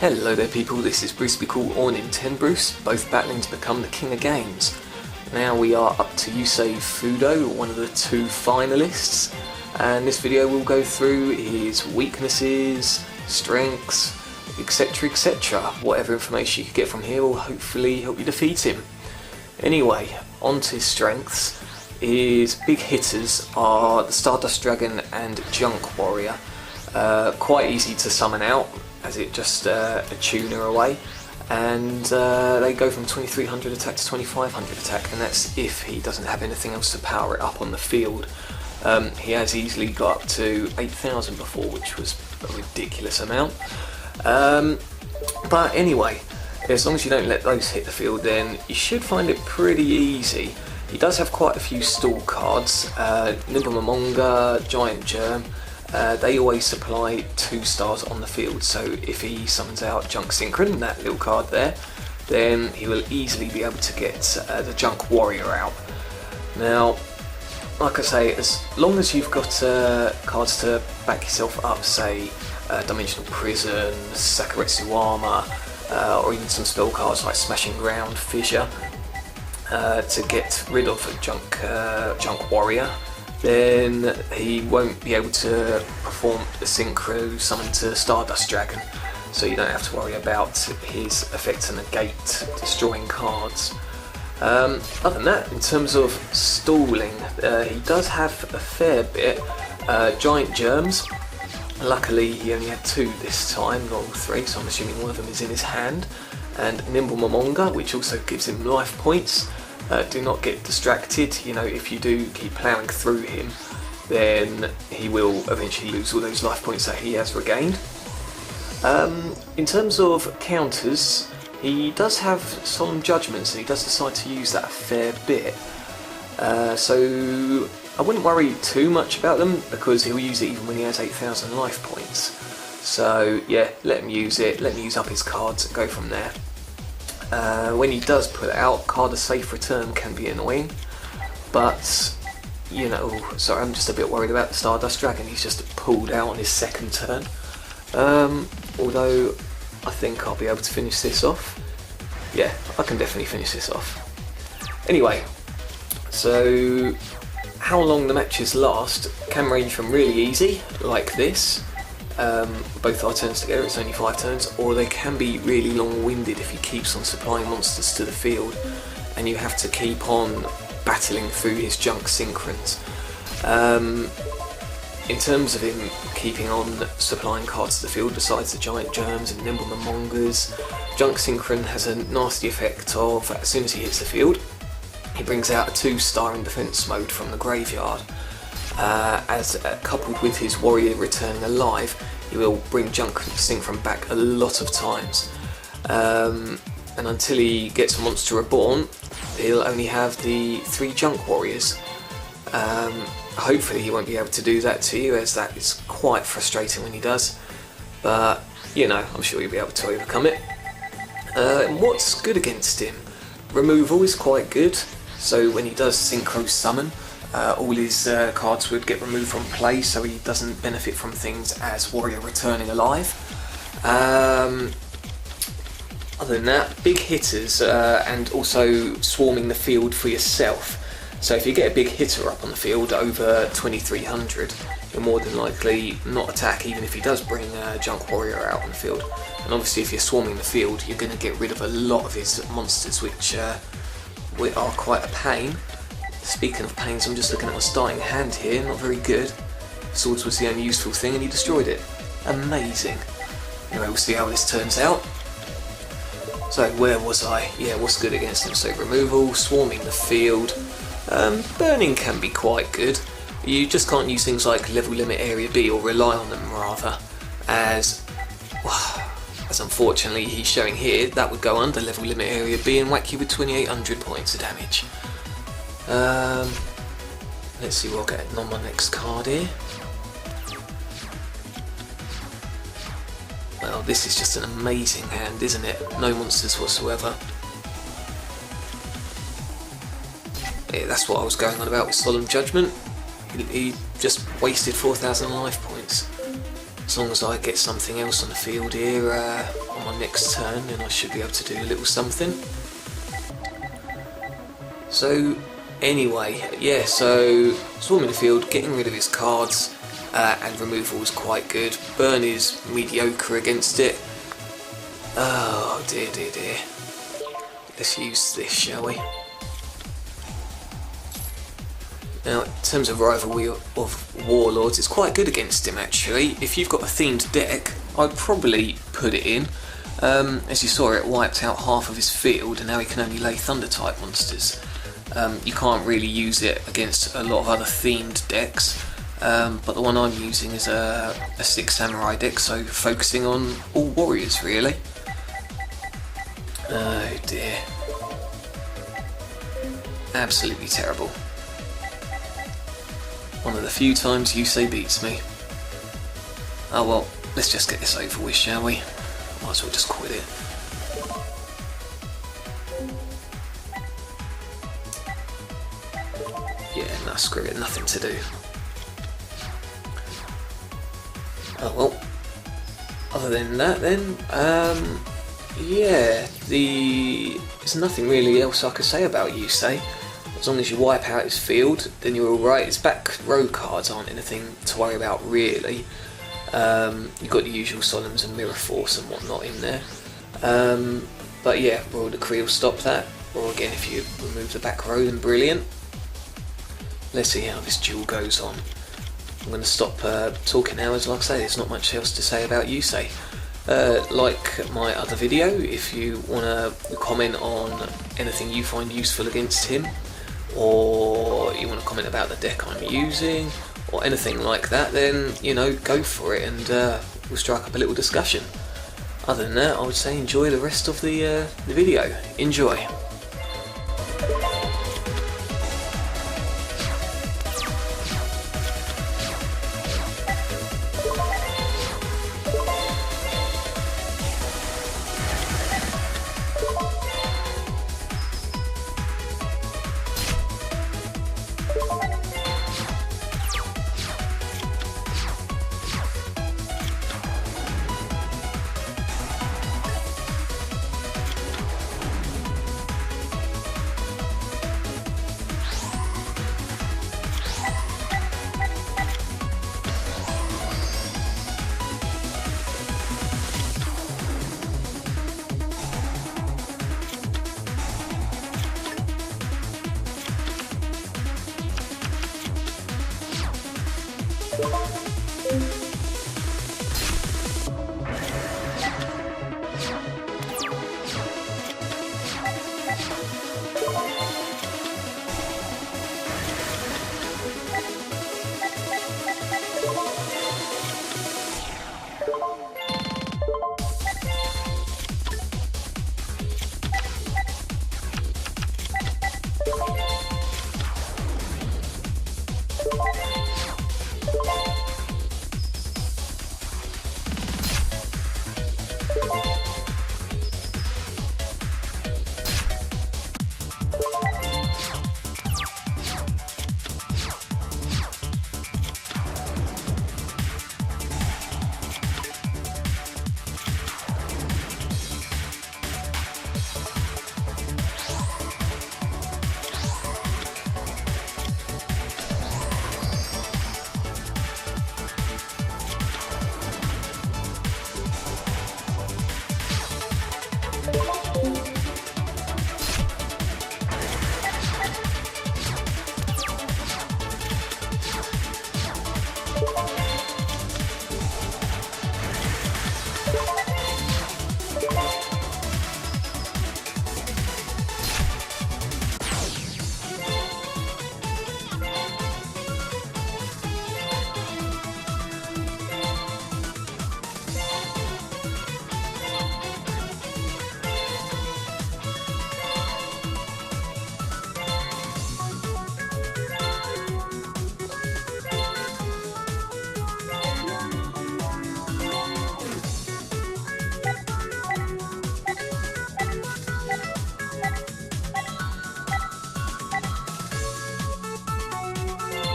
Hello there people, this is Bruce Cool or Bruce, both battling to become the king of games. Now we are up to Yusei Fudo, one of the two finalists, and this video will go through his weaknesses, strengths, etc. Whatever information you can get from here will hopefully help you defeat him. Anyway, on to his strengths. His big hitters are the Stardust Dragon and Junk Warrior. Quite easy to summon out, as it just a tuner away, and they go from 2300 attack to 2500 attack, and that's if he doesn't have anything else to power it up on the field. He has easily got up to 8000 before, which was a ridiculous amount. But anyway, as long as you don't let those hit the field, then you should find it pretty easy. He does have quite a few stall cards, Nimble Momonga, Giant Germ. They always supply 2 stars on the field, so if he summons out Junk Synchron, that little card there, then he will easily be able to get the Junk Warrior out. Now, like I say, as long as you've got cards to back yourself up, say Dimensional Prison, Sakuretsu Armor, or even some spell cards like Smashing Ground, Fissure, to get rid of a Junk Warrior, then he won't be able to perform the Synchro summon to Stardust Dragon, so you don't have to worry about his effect to negate destroying cards. Other than that, in terms of stalling, he does have a fair bit. Giant Germs, luckily he only had 2 this time, not all 3, so I'm assuming one of them is in his hand. And Nimble Momonga, which also gives him life points. Do not get distracted, you know, if you do keep ploughing through him, then he will eventually lose all those life points that he has regained. In terms of counters, he does have Solemn Judgments, and he does decide to use that a fair bit. So I wouldn't worry too much about them, because he'll use it even when he has 8000 life points. So yeah, let him use it, let him use up his cards and go from there. When he does put it out, card a safe return can be annoying, but you know, sorry, I'm just a bit worried about the Stardust Dragon. He's just pulled out on his second turn, although I think I'll be able to finish this off. Yeah, I can definitely finish this off. Anyway, so how long the matches last can range from really easy, like this, both our turns together, it's only 5 turns, or they can be really long-winded if he keeps on supplying monsters to the field and you have to keep on battling through his Junk Synchrons. In terms of him keeping on supplying cards to the field, besides the Giant Germs and Nimble Momongas, Junk Synchron has a nasty effect of, as soon as he hits the field, he brings out a 2-star in defense mode from the graveyard. Coupled with his warrior returning alive, he will bring Junk Synchron back a lot of times. And until he gets Monster Reborn, he'll only have the 3 Junk Warriors. Hopefully he won't be able to do that to you, as that is quite frustrating when he does. But, you know, I'm sure you'll be able to overcome it. And what's good against him? Removal is quite good, so when he does Synchro Summon, all his cards would get removed from play, so he doesn't benefit from things as Warrior returning alive. Other than that, big hitters and also swarming the field for yourself. So if you get a big hitter up on the field over 2300, you'll more than likely not attack, even if he does bring Junk Warrior out on the field. And obviously if you're swarming the field, you're going to get rid of a lot of his monsters, which are quite a pain. Speaking of pains, I'm just looking at my starting hand here, not very good. Swords was the only useful thing and he destroyed it. Amazing. Anyway, we'll see how this turns out. So where was I? Yeah, what's good against him? So removal, swarming the field. Burning can be quite good. You just can't use things like level limit area B, or rely on them rather, as unfortunately he's showing here, that would go under level limit area B and whack you with 2800 points of damage. Let's see what I'll get on my next card here. Well, this is just an amazing hand, isn't it? No monsters whatsoever. Yeah, that's what I was going on about with Solemn Judgment. He just wasted 4000 life points. As long as I get something else on the field here, on my next turn, and I should be able to do a little something. So anyway, yeah, so swarming the field, getting rid of his cards, and removal is quite good. Burn is mediocre against it. Oh dear, dear, dear. Let's use this, shall we? Now, in terms of rivalry of warlords, it's quite good against him actually. If you've got a themed deck, I'd probably put it in. As you saw, it wiped out half of his field, and now he can only lay Thunder type monsters. You can't really use it against a lot of other themed decks, but the one I'm using is a 6 samurai deck, so focusing on all warriors really. Oh dear. Absolutely terrible. One of the few times Yusei beats me. Oh well, let's just get this over with, shall we? Might as well just quit it. Yeah, no, screw it, nothing to do. Oh well. Other than that then, yeah, there's nothing really else I could say about Yusei. As long as you wipe out his field, then you're alright. His back row cards aren't anything to worry about really. You've got the usual Solemns and Mirror Force and whatnot in there. But yeah, Royal Decree will stop that. Or again, if you remove the back row, then brilliant. Let's see how this duel goes on. I'm going to stop talking now, as like I say, there's not much else to say about Yusei. Like my other video, if you want to comment on anything you find useful against him, or you want to comment about the deck I'm using, or anything like that, then, you know, go for it, and we'll strike up a little discussion. Other than that, I would say enjoy the rest of the video. Enjoy.